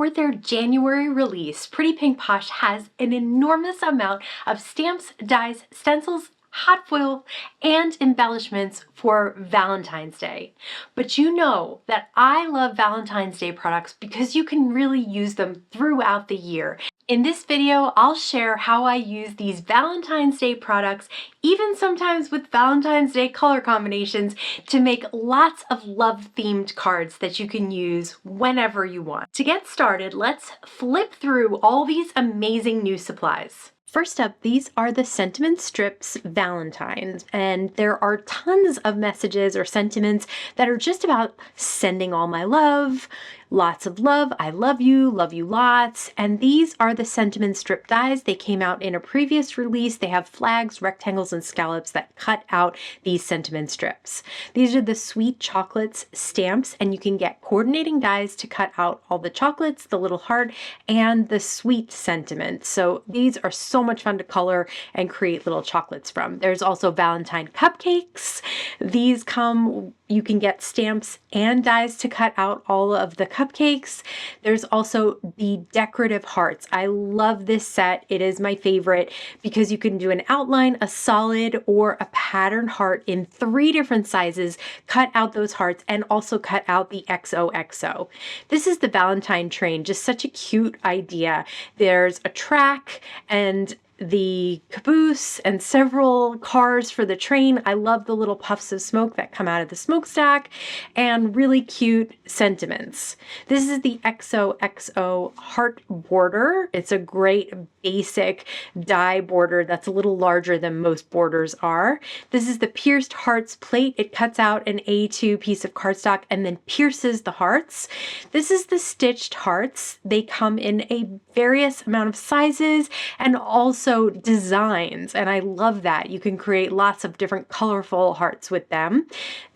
For their January release, Pretty Pink Posh has an enormous amount of stamps, dies, stencils, hot foil, and embellishments for Valentine's Day. But you know that I love Valentine's Day products because you can really use them throughout the year. In this video, I'll share how I use these Valentine's Day products, even sometimes with Valentine's Day color combinations, to make lots of love-themed cards that you can use whenever you want. To get started, let's flip through all these amazing new supplies. First up, these are the sentiment strips Valentines, and there are tons of messages or sentiments that are just about sending all my love, lots of love, I love you lots, and these are the sentiment strip dies. They came out in a previous release. They have flags, rectangles, and scallops that cut out these sentiment strips. These are the sweet chocolates stamps, and you can get coordinating dies to cut out all the chocolates, the little heart, and the sweet sentiment. So these are so much fun to color and create little chocolates from. There's also Valentine cupcakes. These come, you can get stamps and dies to cut out all of the cupcakes. There's also the Decorative Hearts. I love this set. It is my favorite because you can do an outline, a solid, or a patterned heart in 3 different sizes, cut out those hearts, and also cut out the XOXO. This is the Valentine train, just such a cute idea. There's a track and the caboose and several cars for the train. I love the little puffs of smoke that come out of the smokestack and really cute sentiments. This is the XOXO heart border. It's a great basic die border that's a little larger than most borders are. This is the pierced hearts plate. It cuts out an A2 piece of cardstock and then pierces the hearts. This is the stitched hearts. They come in a various amount of sizes and also designs, and I love that. You can create lots of different colorful hearts with them.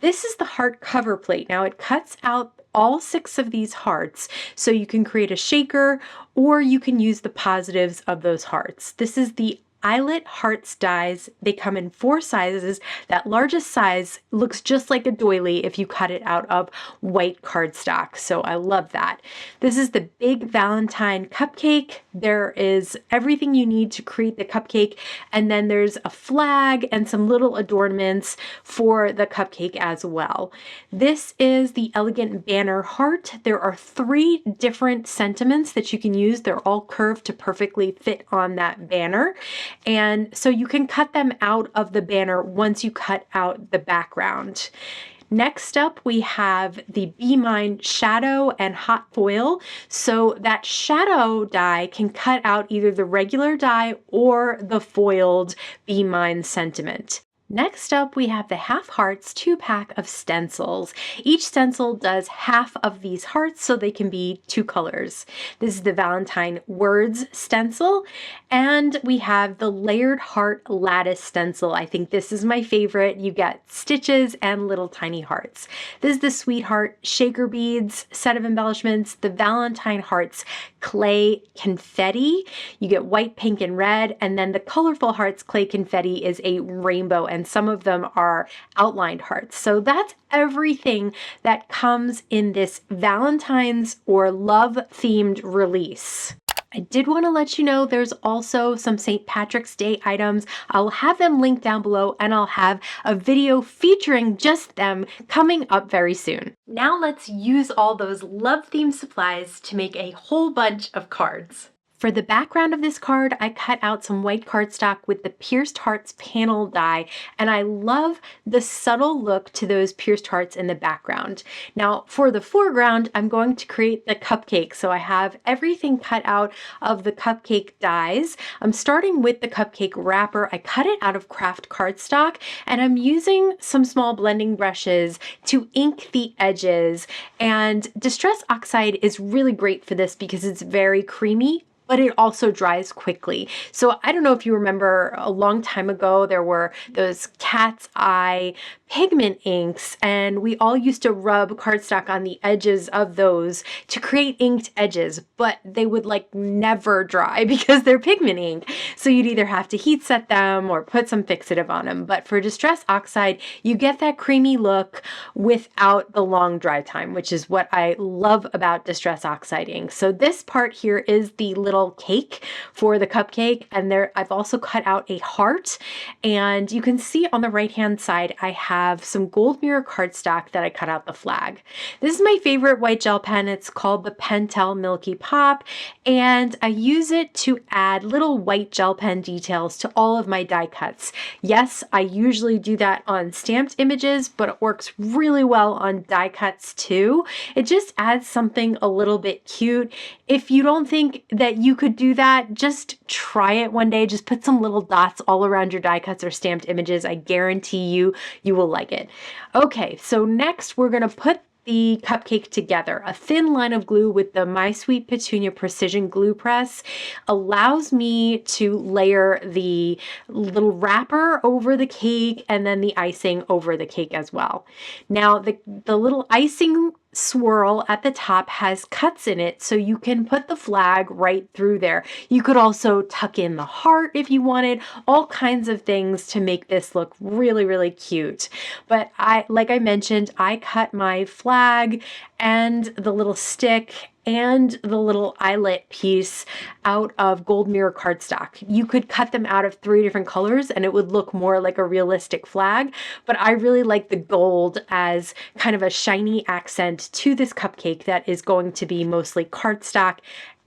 This is the heart cover plate. Now it cuts out all 6 of these hearts, so you can create a shaker or you can use the positives of those hearts. This is the Eyelet Hearts dies. They come in 4 sizes. That largest size looks just like a doily if you cut it out of white cardstock, so I love that. This is the big Valentine cupcake. There is everything you need to create the cupcake, and then there's a flag and some little adornments for the cupcake as well. This is the Elegant Banner Heart. There are 3 different sentiments that you can use. They're all curved to perfectly fit on that banner. And so you can cut them out of the banner once you cut out the background. Next up, we have the Be Mine shadow and hot foil. So that shadow die can cut out either the regular die or the foiled Be Mine sentiment. Next up, we have the half hearts 2-pack of stencils. Each stencil does half of these hearts, so they can be 2 colors. This is the Valentine words stencil, and we have the layered heart lattice stencil. I think this is my favorite. You get stitches and little tiny hearts. This is the sweetheart shaker beads set of embellishments, the Valentine hearts clay confetti. You get white, pink, and red, and then the colorful hearts clay confetti is a rainbow, and some of them are outlined hearts. So that's everything that comes in this Valentine's or love-themed release. I did want to let you know there's also some St. Patrick's Day items. I'll have them linked down below, and I'll have a video featuring just them coming up very soon. Now let's use all those love-themed supplies to make a whole bunch of cards. For the background of this card, I cut out some white cardstock with the pierced hearts panel die, and I love the subtle look to those pierced hearts in the background. Now, for the foreground, I'm going to create the cupcake, so I have everything cut out of the cupcake dies. I'm starting with the cupcake wrapper. I cut it out of craft cardstock, and I'm using some small blending brushes to ink the edges, and Distress Oxide is really great for this because it's very creamy, but it also dries quickly. So I don't know if you remember a long time ago, there were those cat's eye pigment inks, and we all used to rub cardstock on the edges of those to create inked edges, but they would like never dry because they're pigment ink. So you'd either have to heat set them or put some fixative on them. But for Distress Oxide, you get that creamy look without the long dry time, which is what I love about Distress Oxide ink. So this part here is the little cake for the cupcake, and there I've also cut out a heart, and you can see on the right hand side I have some gold mirror cardstock that I cut out the flag. This is my favorite white gel pen. It's called the Pentel Milky Pop, and I use it to add little white gel pen details to all of my die cuts. Yes, I usually do that on stamped images, but it works really well on die cuts too. It just adds something a little bit cute. If you don't think that you could do that, just try it one day. Just put some little dots all around your die cuts or stamped images. I guarantee you will like it. Okay, so next we're going to put the cupcake together. A thin line of glue with the My Sweet Petunia Precision Glue Press allows me to layer the little wrapper over the cake and then the icing over the cake as well. Now the little icing swirl at the top has cuts in it, so you can put the flag right through there. You could also tuck in the heart if you wanted, all kinds of things to make this look really, really cute. But like I mentioned, I cut my flag and the little stick and the little eyelet piece out of gold mirror cardstock. You could cut them out of 3 different colors and it would look more like a realistic flag, but I really like the gold as kind of a shiny accent to this cupcake that is going to be mostly cardstock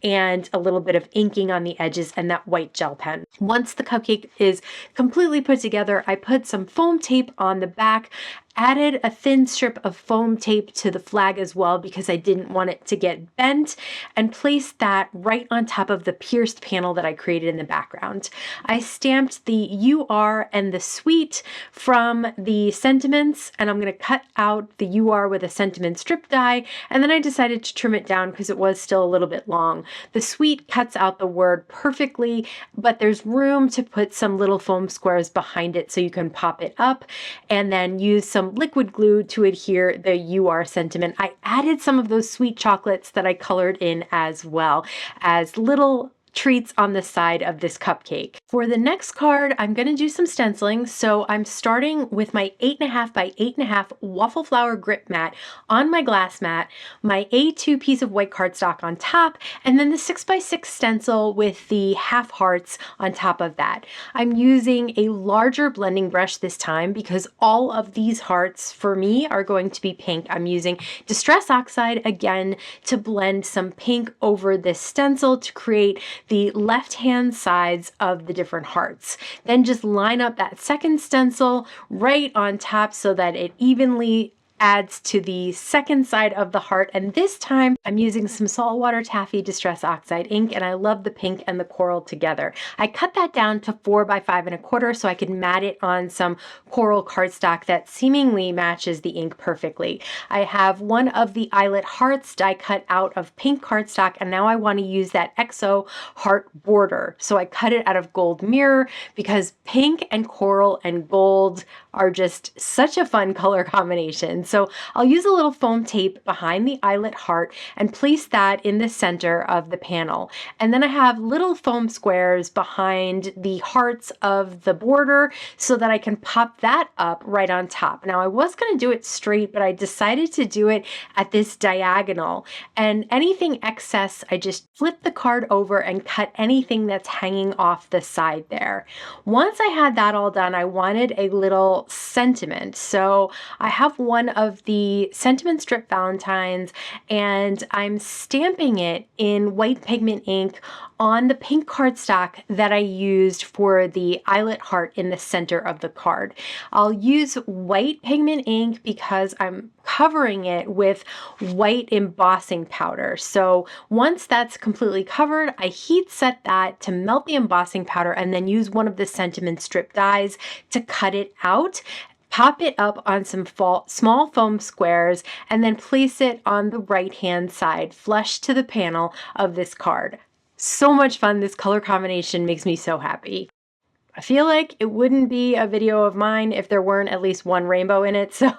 and a little bit of inking on the edges and that white gel pen. Once the cupcake is completely put together, I put some foam tape on the back, added a thin strip of foam tape to the flag as well because I didn't want it to get bent, and placed that right on top of the pierced panel that I created in the background. I stamped the UR and the sweet from the sentiments, and I'm going to cut out the UR with a sentiment strip die, and then I decided to trim it down because it was still a little bit long. The sweet cuts out the word perfectly, but there's room to put some little foam squares behind it so you can pop it up and then use some liquid glue to adhere the UR sentiment. I added some of those sweet chocolates that I colored in as well as little treats on the side of this cupcake. For the next card, I'm going to do some stenciling. So I'm starting with my 8.5 by 8.5 waffle flower grip mat on my glass mat, my A2 piece of white cardstock on top, and then the 6x6 stencil with the half hearts on top of that. I'm using a larger blending brush this time because all of these hearts for me are going to be pink. I'm using Distress Oxide again to blend some pink over this stencil to create the left-hand sides of the different hearts. Then just line up that second stencil right on top so that it evenly adds to the second side of the heart, and this time I'm using some saltwater taffy Distress Oxide ink, and I love the pink and the coral together. I cut that down to 4 by 5.25 so I could mat it on some coral cardstock that seemingly matches the ink perfectly. I have one of the Eyelet hearts die cut out of pink cardstock, and now I want to use that XO heart border. So I cut it out of gold mirror because pink and coral and gold are just such a fun color combination. So I'll use a little foam tape behind the eyelet heart and place that in the center of the panel. And then I have little foam squares behind the hearts of the border so that I can pop that up right on top. Now I was going to do it straight, but I decided to do it at this diagonal, and anything excess, I just flip the card over and cut anything that's hanging off the side there. Once I had that all done, I wanted a little sentiment. So I have one of the sentiment strip Valentines, and I'm stamping it in white pigment ink on the pink cardstock that I used for the eyelet heart in the center of the card. I'll use white pigment ink because I'm covering it with white embossing powder. So once that's completely covered, I heat set that to melt the embossing powder and then use one of the sentiment strip dies to cut it out. Pop it up on some small foam squares and then place it on the right hand side, flush to the panel of this card. So much fun. This color combination makes me so happy. I feel like it wouldn't be a video of mine if there weren't at least one rainbow in it. So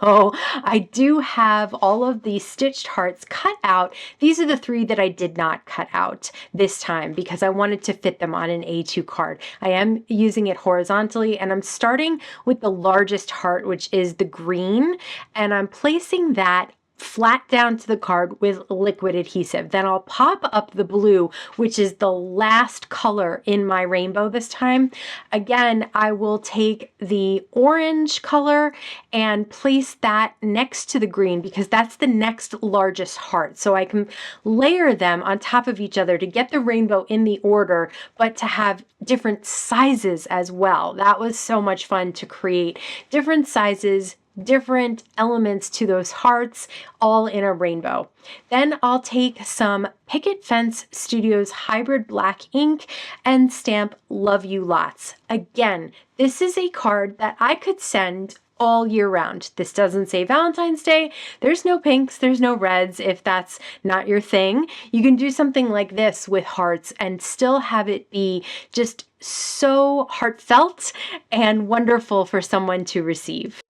I do have all of the stitched hearts cut out. These are the 3 that I did not cut out this time because I wanted to fit them on an A2 card. I am using it horizontally, and I'm starting with the largest heart, which is the green, and I'm placing that flat down to the card with liquid adhesive. Then I'll pop up the blue, which is the last color in my rainbow this time. Again, I will take the orange color and place that next to the green because that's the next largest heart. So I can layer them on top of each other to get the rainbow in the order, but to have different sizes as well. That was so much fun to create different sizes, different elements to those hearts, all in a rainbow. Then I'll take some Picket Fence Studios Hybrid Black ink and stamp Love You Lots. Again, this is a card that I could send all year round. This doesn't say Valentine's Day. There's no pinks, there's no reds. If that's not your thing, you can do something like this with hearts and still have it be just so heartfelt and wonderful for someone to receive.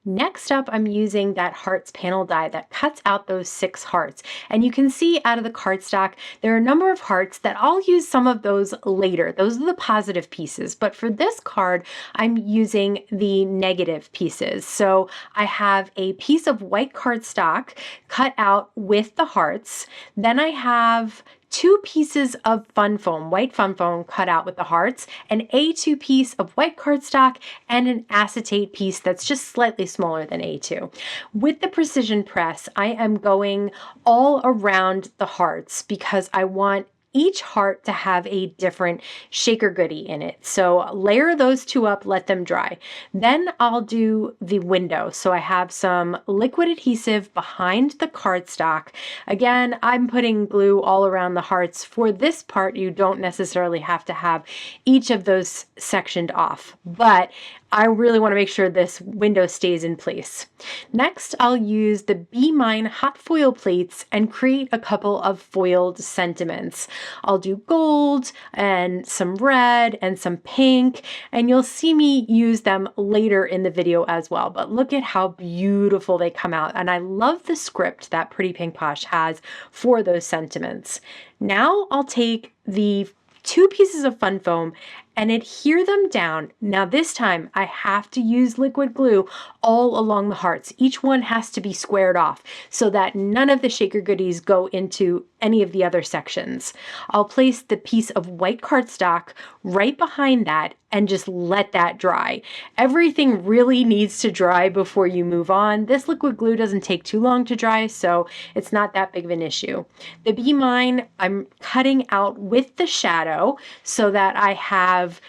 Next up, I'm using that hearts panel die that cuts out those 6 hearts. And you can see out of the cardstock, there are a number of hearts that I'll use some of those later. Those are the positive pieces. But for this card, I'm using the negative pieces. So I have a piece of white cardstock cut out with the hearts. Then I have 2 pieces of fun foam, white fun foam cut out with the hearts, an A2 piece of white cardstock, and an acetate piece that's just slightly smaller than A2. With the precision press, I am going all around the hearts because I want each heart to have a different shaker goodie in it. So layer those 2 up, let them dry. Then I'll do the window. So I have some liquid adhesive behind the cardstock. Again, I'm putting glue all around the hearts. For this part, you don't necessarily have to have each of those sectioned off, but I really want to make sure this window stays in place. Next, I'll use the Be Mine hot foil plates and create a couple of foiled sentiments. I'll do gold and some red and some pink, and you'll see me use them later in the video as well. But look at how beautiful they come out. And I love the script that Pretty Pink Posh has for those sentiments. Now I'll take the 2 pieces of fun foam and adhere them down. Now this time I have to use liquid glue all along the hearts. Each one has to be squared off so that none of the shaker goodies go into any of the other sections. I'll place the piece of white cardstock right behind that and just let that dry. Everything really needs to dry before you move on. This liquid glue doesn't take too long to dry, so it's not that big of an issue. The Be Mine, I'm cutting out with the shadow so that I have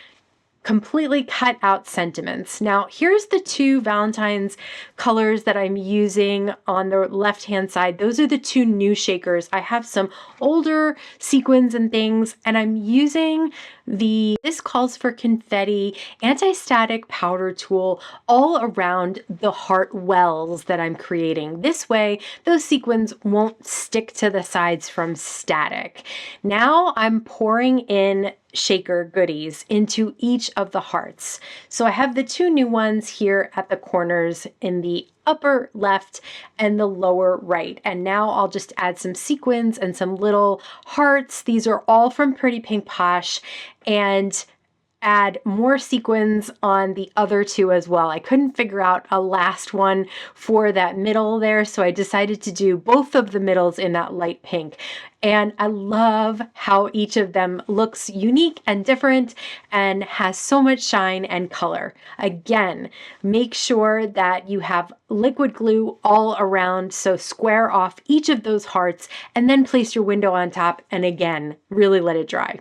completely cut out sentiments. Now here's the 2 Valentine's colors that I'm using on the left hand side. Those are the 2 new shakers. I have some older sequins and things, and I'm using this calls for confetti anti-static powder tool all around the heart wells that I'm creating. This way those sequins won't stick to the sides from static. Now I'm pouring in shaker goodies into each of the hearts. So I have the 2 new ones here at the corners in the upper left and the lower right. And now I'll just add some sequins and some little hearts. These are all from Pretty Pink Posh, and add more sequins on the other 2 as well. I couldn't figure out a last one for that middle there, so I decided to do both of the middles in that light pink. And I love how each of them looks unique and different and has so much shine and color. Again, make sure that you have liquid glue all around, so square off each of those hearts and then place your window on top, and again, really let it dry.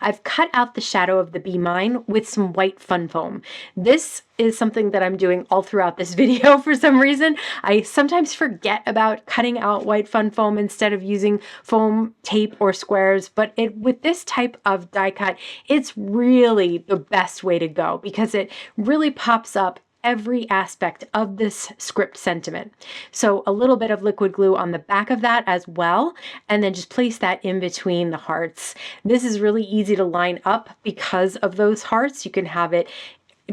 I've cut out the shadow of the Be Mine with some white fun foam. This is something that I'm doing all throughout this video for some reason. I sometimes forget about cutting out white fun foam instead of using foam tape or squares, but with this type of die cut, it's really the best way to go because it really pops up every aspect of this script sentiment. So a little bit of liquid glue on the back of that as well, and then just place that in between the hearts. This is really easy to line up because of those hearts. You can have it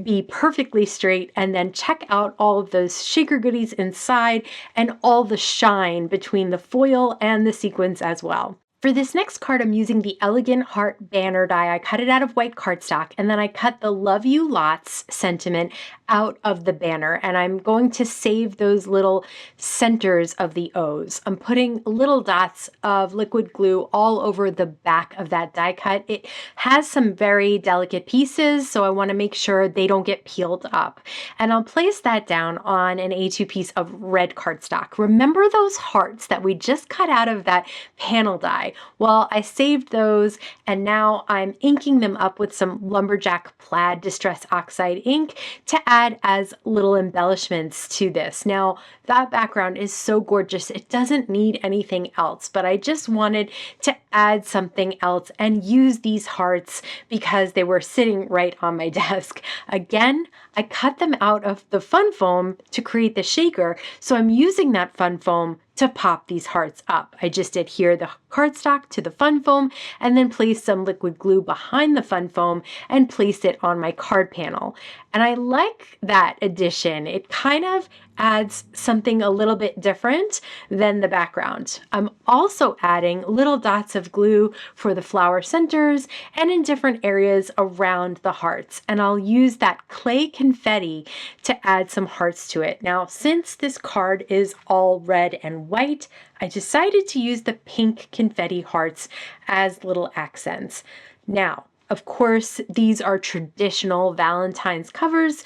be perfectly straight, and then check out all of those shaker goodies inside and all the shine between the foil and the sequins as well. For this next card, I'm using the Elegant Heart banner die. I cut it out of white cardstock, and then I cut the Love You Lots sentiment out of the banner, and I'm going to save those little centers of the O's. I'm putting little dots of liquid glue all over the back of that die cut. It has some very delicate pieces, so I want to make sure they don't get peeled up. And I'll place that down on an A2 piece of red cardstock. Remember those hearts that we just cut out of that panel die? Well, I saved those, and now I'm inking them up with some Lumberjack Plaid Distress Oxide ink to add as little embellishments to this. Now, that background is so gorgeous, it doesn't need anything else, but I just wanted to add something else and use these hearts because they were sitting right on my desk. Again, I cut them out of the fun foam to create the shaker, so I'm using that fun foam to pop these hearts up. I just adhere the cardstock to the fun foam and then place some liquid glue behind the fun foam and place it on my card panel. And I like that addition. It kind of adds something a little bit different than the background. I'm also adding little dots of glue for the flower centers and in different areas around the hearts. And I'll use that clay confetti to add some hearts to it. Now, since this card is all red and white, I decided to use the pink confetti hearts as little accents. Now, of course, these are traditional Valentine's colors,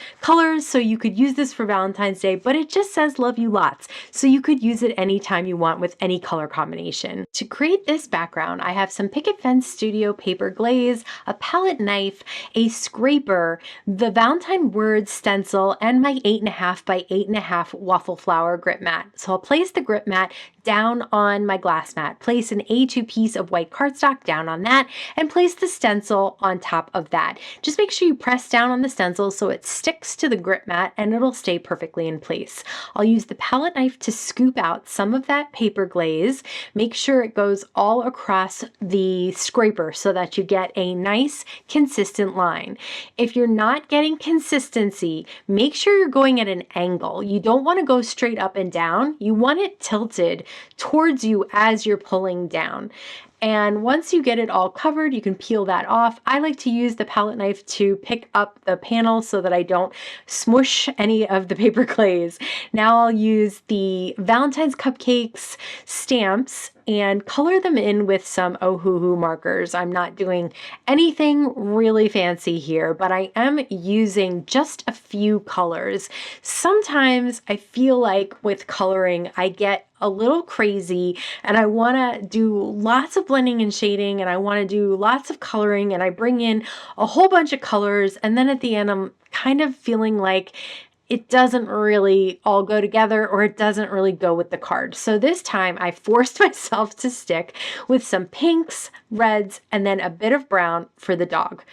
so you could use this for Valentine's Day, but it just says Love You Lots, so you could use it anytime you want with any color combination. To create this background, I have some Picket Fence Studio paper glaze, a palette knife, a scraper, the Valentine words stencil, and my 8.5 by 8.5 waffle flower grip mat. So I'll place the grip mat down on my glass mat, place an A2 piece of white cardstock down on that, and place the stencil on top of that. Just make sure you press down on the stencil so it sticks to the grip mat and it'll stay perfectly in place. I'll use the palette knife to scoop out some of that paper glaze. Make sure it goes all across the scraper so that you get a nice consistent line. If you're not getting consistency, make sure you're going at an angle. You don't want to go straight up and down. You want it tilted towards you as you're pulling down. And once you get it all covered, you can peel that off. I like to use the palette knife to pick up the panel so that I don't smush any of the paper glaze. Now I'll use the Valentine's Cupcakes stamps and color them in with some Ohuhu markers. I'm not doing anything really fancy here, but I am using just a few colors. Sometimes I feel like with coloring, I get a little crazy and I want to do lots of blending and shading and I want to do lots of coloring and I bring in a whole bunch of colors and then at the end I'm kind of feeling like it doesn't really all go together or it doesn't really go with the card. So this time I forced myself to stick with some pinks, reds, and then a bit of brown for the dog.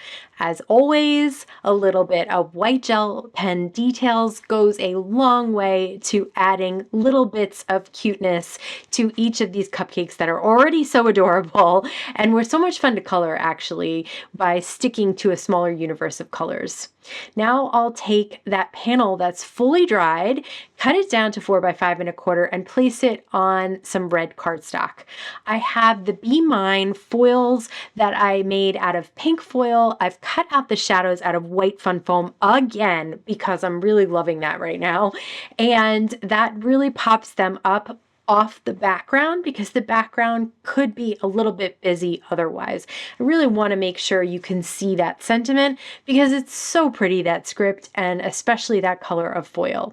As always, a little bit of white gel pen details goes a long way to adding little bits of cuteness to each of these cupcakes that are already so adorable and were so much fun to color actually by sticking to a smaller universe of colors. Now I'll take that panel that's fully dried, cut it down to 4 by 5 1/4 and place it on some red cardstock. I have the Be Mine foils that I made out of pink foil. I've cut out the shadows out of white fun foam again because I'm really loving that right now. And that really pops them up off the background because the background could be a little bit busy otherwise. I really want to make sure you can see that sentiment because it's so pretty, that script, and especially that color of foil.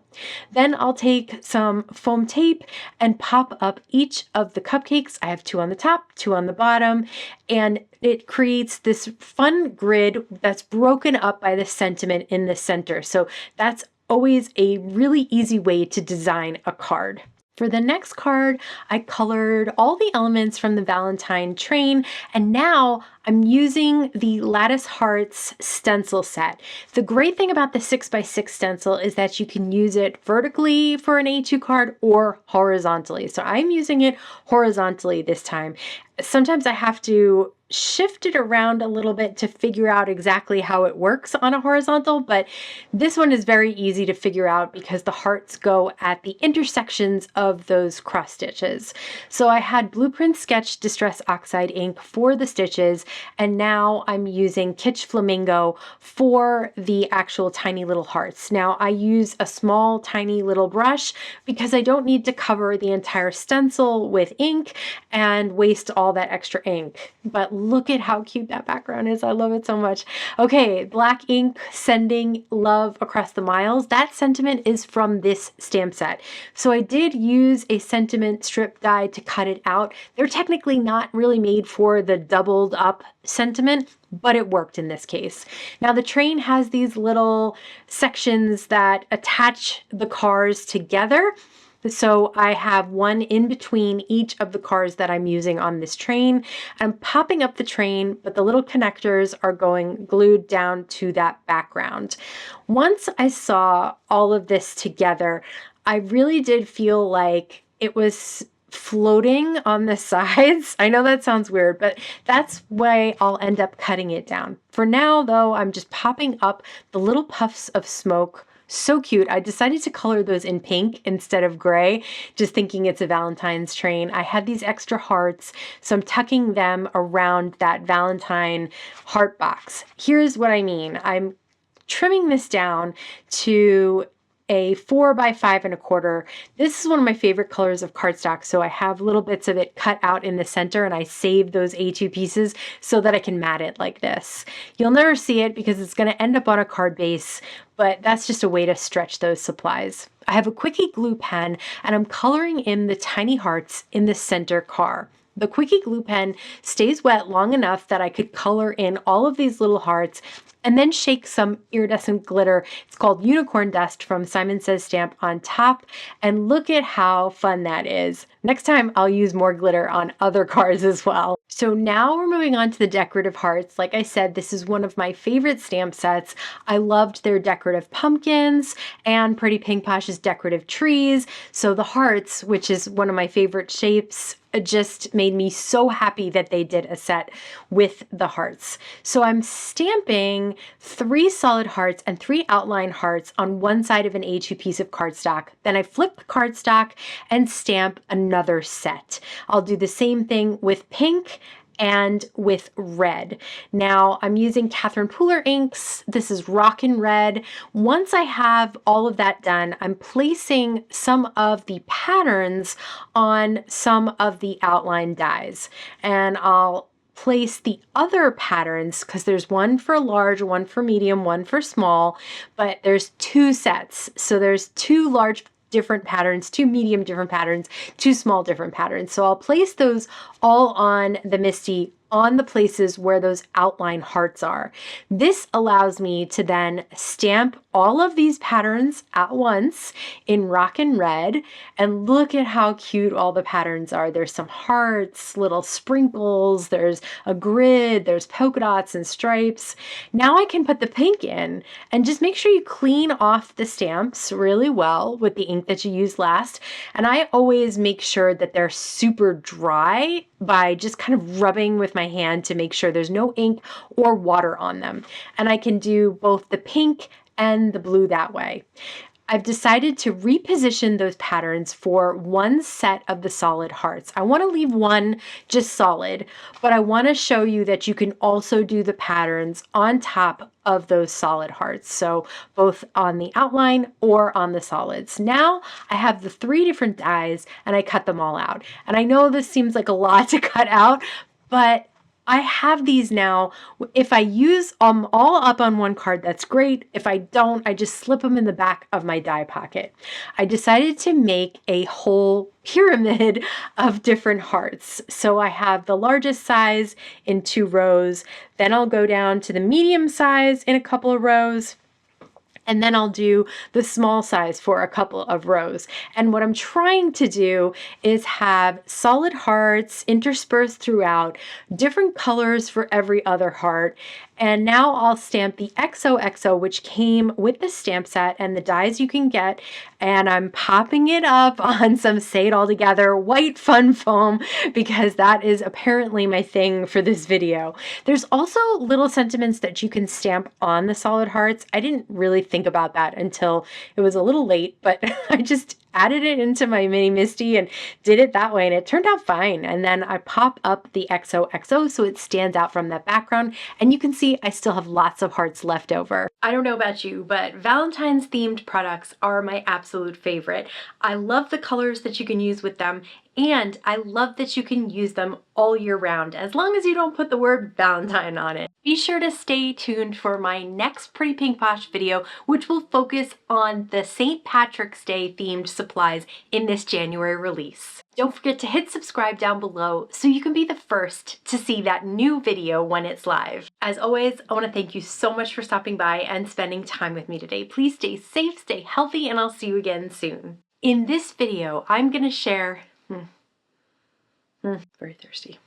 Then I'll take some foam tape and pop up each of the cupcakes. I have 2 on the top, 2 on the bottom, and it creates this fun grid that's broken up by the sentiment in the center. So that's always a really easy way to design a card. For the next card, I colored all the elements from the Valentine train, and now I'm using the Lattice Hearts stencil set. The great thing about the 6x6 stencil is that you can use it vertically for an A2 card or horizontally. So I'm using it horizontally this time. Sometimes I have to shift it around a little bit to figure out exactly how it works on a horizontal, but this one is very easy to figure out because the hearts go at the intersections of those cross stitches. So I had Blueprint Sketch Distress Oxide ink for the stitches, and now I'm using Kitsch Flamingo for the actual tiny little hearts. Now I use a small tiny little brush because I don't need to cover the entire stencil with ink and waste all that extra ink. But look at how cute that background is. I love it so much. Okay, black ink sending love across the miles. That sentiment is from this stamp set. So I did use a sentiment strip die to cut it out. They're technically not really made for the doubled up sentiment, but it worked in this case. Now the train has these little sections that attach the cars together. So I have one in between each of the cars that I'm using on this train. I'm popping up the train, but the little connectors are going glued down to that background. Once I saw all of this together, I really did feel like it was floating on the sides. I know that sounds weird, but that's why I'll end up cutting it down. For now, though, I'm just popping up the little puffs of smoke. So cute. I decided to color those in pink instead of gray, just thinking it's a Valentine's train. I had these extra hearts, so I'm tucking them around that Valentine heart box. Here's what I mean. I'm trimming this down to a 4x5 1/4. This is one of my favorite colors of cardstock, so I have little bits of it cut out in the center, and I save those A2 pieces so that I can mat it like this. You'll never see it because it's going to end up on a card base, but that's just a way to stretch those supplies. I have a quickie glue pen, and I'm coloring in the tiny hearts in the center car. The quickie glue pen stays wet long enough that I could color in all of these little hearts and then shake some iridescent glitter. It's called Unicorn Dust from Simon Says Stamp on top. And look at how fun that is. Next time I'll use more glitter on other cards as well. So now we're moving on to the Decorative Hearts. Like I said, this is one of my favorite stamp sets. I loved their decorative pumpkins and Pretty Pink Posh's decorative trees. So the hearts, which is one of my favorite shapes, it just made me so happy that they did a set with the hearts. So I'm stamping 3 solid hearts and 3 outline hearts on one side of an A2 piece of cardstock. Then I flip the cardstock and stamp another set. I'll do the same thing with pink and with red. Now I'm using Catherine Pooler inks. This is Rockin' Red. Once I have all of that done, I'm placing some of the patterns on some of the outline dies, and I'll place the other patterns because there's one for large, one for medium, one for small, but there's 2 sets. So there's 2 large different patterns, 2 medium different patterns, 2 small different patterns. So I'll place those all on the Misty on the places where those outline hearts are. This allows me to then stamp all of these patterns at once in Rockin' Red, and look at how cute all the patterns are. There's some hearts, little sprinkles, there's a grid, there's polka dots and stripes. Now I can put the pink in, and just make sure you clean off the stamps really well with the ink that you used last. And I always make sure that they're super dry by just kind of rubbing with my hand to make sure there's no ink or water on them. And I can do both the pink and the blue that way. I've decided to reposition those patterns for one set of the solid hearts. I want to leave one just solid, but I want to show you that you can also do the patterns on top of those solid hearts. So both on the outline or on the solids. Now I have the 3 different dies and I cut them all out. And I know this seems like a lot to cut out, but I have these now. If I use them all up on one card, that's great. If I don't, I just slip them in the back of my die pocket. I decided to make a whole pyramid of different hearts. So I have the largest size in 2 rows. Then I'll go down to the medium size in a couple of rows. And then I'll do the small size for a couple of rows. And what I'm trying to do is have solid hearts interspersed throughout, different colors for every other heart. And now I'll stamp the XOXO, which came with the stamp set and the dies you can get. And I'm popping it up on some Say It All Together white fun foam because that is apparently my thing for this video. There's also little sentiments that you can stamp on the solid hearts. I didn't really think about that until it was a little late, but I just added it into my mini Misty and did it that way, and it turned out fine. And then I pop up the XOXO so it stands out from that background, and you can see I still have lots of hearts left over. I don't know about you, but Valentine's themed products are my absolute favorite. I love the colors that you can use with them, and I love that you can use them all year round, as long as you don't put the word Valentine on it. Be sure to stay tuned for my next Pretty Pink Posh video, which will focus on the St. Patrick's Day themed supplies in this January release. Don't forget to hit subscribe down below so you can be the first to see that new video when it's live. As always, I want to thank you so much for stopping by and spending time with me today. Please stay safe, stay healthy, and I'll see you again soon. In this video, I'm going to share... very thirsty.